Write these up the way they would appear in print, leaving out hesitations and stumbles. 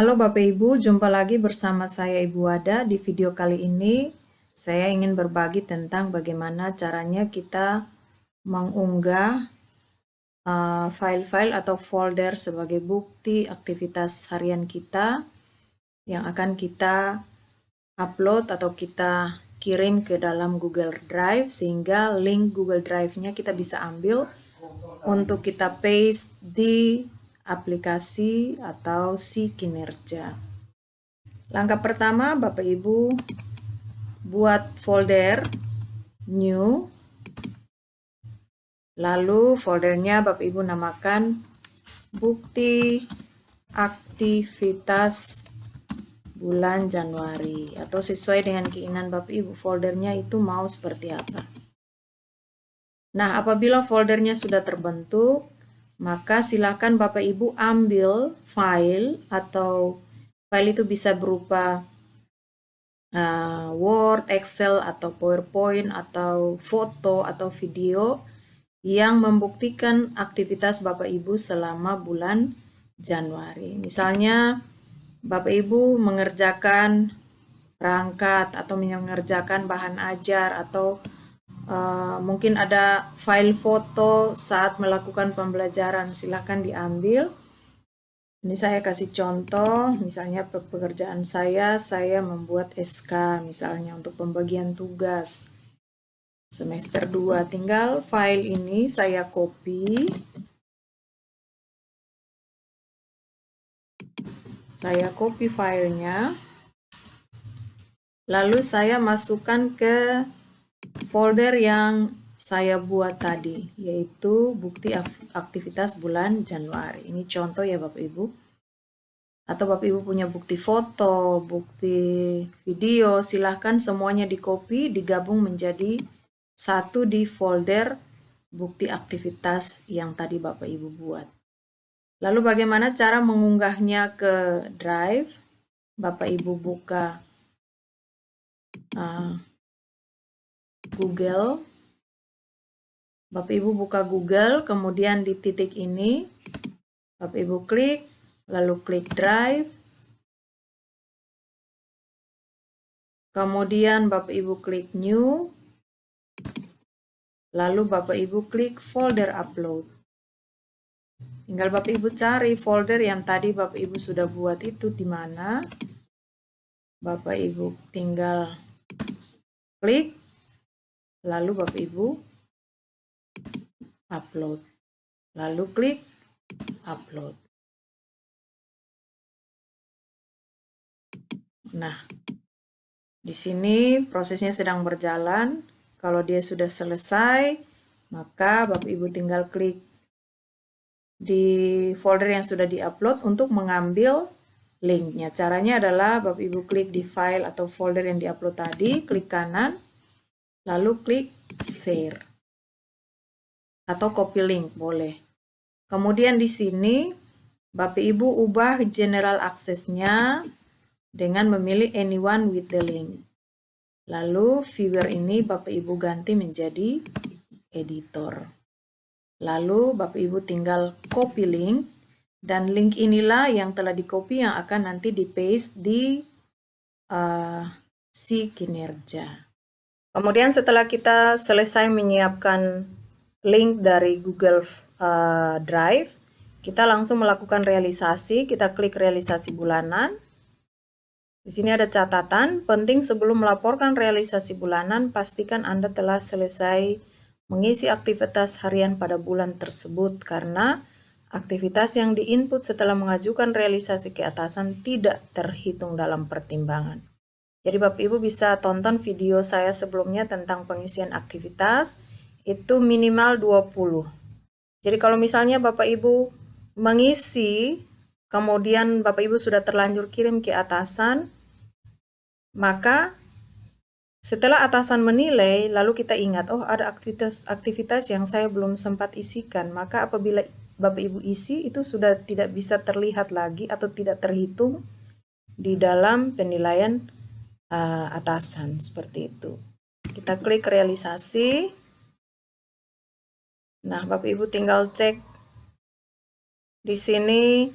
Halo Bapak Ibu, jumpa lagi bersama saya Ibu Wada. Di video kali ini saya ingin berbagi tentang bagaimana caranya kita mengunggah file-file atau folder sebagai bukti aktivitas harian kita yang akan kita upload atau kita kirim ke dalam Google Drive, sehingga link Google Drive-nya kita bisa ambil untuk kita paste di aplikasi atau si kinerja. Langkah pertama, Bapak Ibu buat folder new, lalu foldernya Bapak Ibu namakan bukti aktivitas bulan Januari, atau sesuai dengan keinginan Bapak Ibu foldernya itu mau seperti apa. Nah, apabila foldernya sudah terbentuk, maka silakan Bapak Ibu ambil file, atau file itu bisa berupa Word, Excel, atau PowerPoint, atau foto, atau video yang membuktikan aktivitas Bapak Ibu selama bulan Januari. Misalnya, Bapak Ibu mengerjakan perangkat atau mengerjakan bahan ajar, atau mungkin ada file foto saat melakukan pembelajaran, silakan diambil. Ini saya kasih contoh, misalnya pekerjaan saya membuat SK misalnya untuk pembagian tugas semester 2. Tinggal file ini saya copy. Saya copy filenya. Lalu saya masukkan ke folder yang saya buat tadi, yaitu bukti aktivitas bulan Januari. Ini contoh ya Bapak Ibu. Atau Bapak Ibu punya bukti foto, bukti video, silahkan semuanya di copy, digabung menjadi satu di folder bukti aktivitas yang tadi Bapak Ibu buat. Lalu bagaimana cara mengunggahnya ke Drive? Bapak Ibu buka Google. Bapak Ibu buka Google, kemudian di titik ini Bapak Ibu klik, lalu klik Drive. Kemudian Bapak Ibu klik New. Lalu Bapak Ibu klik folder upload. Tinggal Bapak Ibu cari folder yang tadi Bapak Ibu sudah buat itu di mana. Bapak Ibu tinggal klik, lalu Bapak Ibu upload. Lalu klik upload. Nah, di sini prosesnya sedang berjalan. Kalau dia sudah selesai, maka Bapak Ibu tinggal klik di folder yang sudah diupload untuk mengambil linknya. Caranya adalah Bapak Ibu klik di file atau folder yang diupload tadi, klik kanan, lalu klik share. Atau copy link, boleh. Kemudian di sini Bapak Ibu ubah general access-nya dengan memilih anyone with the link. Lalu viewer ini Bapak Ibu ganti menjadi editor. Lalu Bapak Ibu tinggal copy link, dan link inilah yang telah di copy yang akan nanti di paste di si kinerja. Kemudian setelah kita selesai menyiapkan link dari Google Drive, kita langsung melakukan realisasi. Kita klik realisasi bulanan. Di sini ada catatan, penting sebelum melaporkan realisasi bulanan, pastikan Anda telah selesai mengisi aktivitas harian pada bulan tersebut, karena aktivitas yang diinput setelah mengajukan realisasi ke atasan tidak terhitung dalam pertimbangan. Jadi Bapak Ibu bisa tonton video saya sebelumnya tentang pengisian aktivitas, itu minimal 20. Jadi kalau misalnya Bapak Ibu mengisi, kemudian Bapak Ibu sudah terlanjur kirim ke atasan, maka setelah atasan menilai, lalu kita ingat, oh ada aktivitas yang saya belum sempat isikan, maka apabila Bapak Ibu isi, itu sudah tidak bisa terlihat lagi atau tidak terhitung di dalam penilaian atasan, seperti itu. Kita klik realisasi. Nah, Bapak Ibu tinggal cek di sini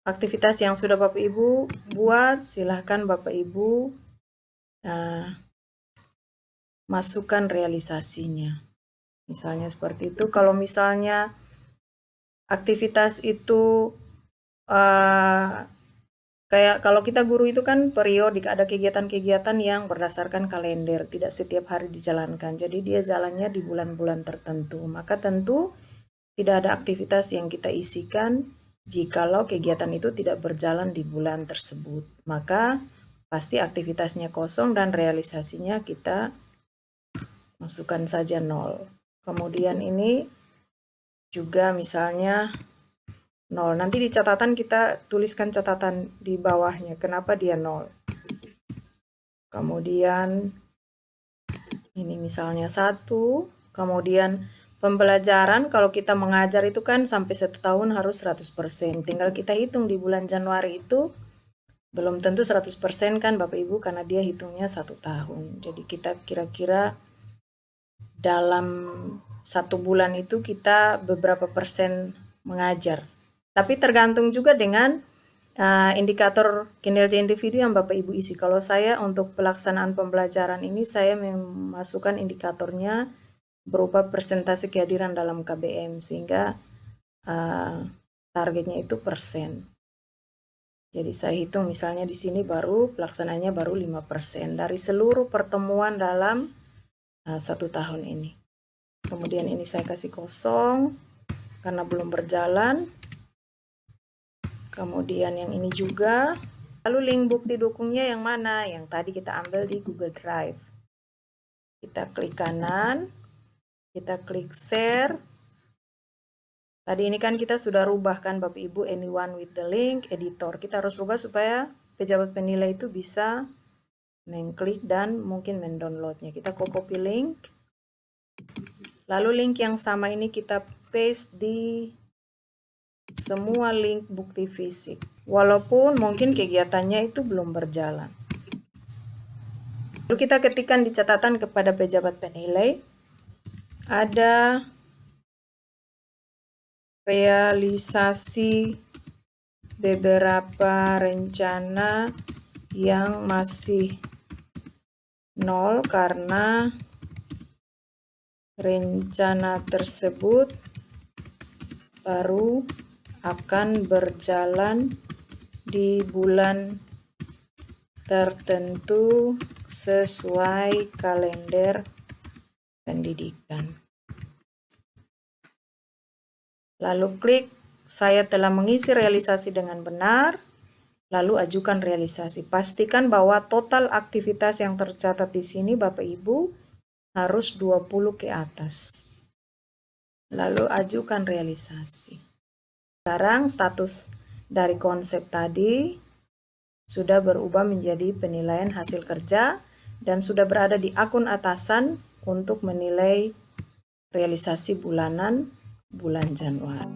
aktivitas yang sudah Bapak Ibu buat, silahkan Bapak Ibu masukkan realisasinya. Misalnya seperti itu. Kalau misalnya aktivitas itu kayak kalau kita guru itu kan periodik, ada kegiatan-kegiatan yang berdasarkan kalender, tidak setiap hari dijalankan. Jadi dia jalannya di bulan-bulan tertentu. Maka tentu tidak ada aktivitas yang kita isikan jikalau kegiatan itu tidak berjalan di bulan tersebut. Maka pasti aktivitasnya kosong dan realisasinya kita masukkan saja 0. Kemudian ini juga misalnya 0. Nanti di catatan kita tuliskan catatan di bawahnya, kenapa dia 0. Kemudian ini misalnya 1. Kemudian pembelajaran, kalau kita mengajar itu kan sampai 1 tahun harus 100%. Tinggal kita hitung di bulan Januari itu, belum tentu 100% kan Bapak Ibu, karena dia hitungnya 1 tahun. Jadi kita kira-kira dalam 1 bulan itu kita beberapa persen mengajar. Tapi tergantung juga dengan indikator kinerja individu yang Bapak Ibu isi. Kalau saya untuk pelaksanaan pembelajaran ini, saya memasukkan indikatornya berupa persentase kehadiran dalam KBM, sehingga targetnya itu persen. Jadi saya hitung misalnya di sini baru pelaksanaannya baru 5% dari seluruh pertemuan dalam 1 tahun ini. Kemudian ini saya kasih kosong karena belum berjalan. Kemudian yang ini juga. Lalu link bukti dukungnya yang mana? Yang tadi kita ambil di Google Drive. Kita klik kanan, kita klik share. Tadi ini kan kita sudah rubah kan Bapak Ibu, anyone with the link, editor. Kita harus rubah supaya pejabat penilai itu bisa mengklik dan mungkin mendownloadnya. Kita copy link. Lalu link yang sama ini kita paste di semua link bukti fisik. Walaupun mungkin kegiatannya itu belum berjalan. Lalu kita ketikkan di catatan kepada pejabat penilai. Ada realisasi beberapa rencana yang masih 0 karena rencana tersebut baru akan berjalan di bulan tertentu sesuai kalender pendidikan. Lalu klik saya telah mengisi realisasi dengan benar, lalu ajukan realisasi. Pastikan bahwa total aktivitas yang tercatat di sini Bapak Ibu harus 20 ke atas. Lalu ajukan realisasi. Sekarang status dari konsep tadi sudah berubah menjadi penilaian hasil kerja dan sudah berada di akun atasan untuk menilai realisasi bulanan bulan Januari.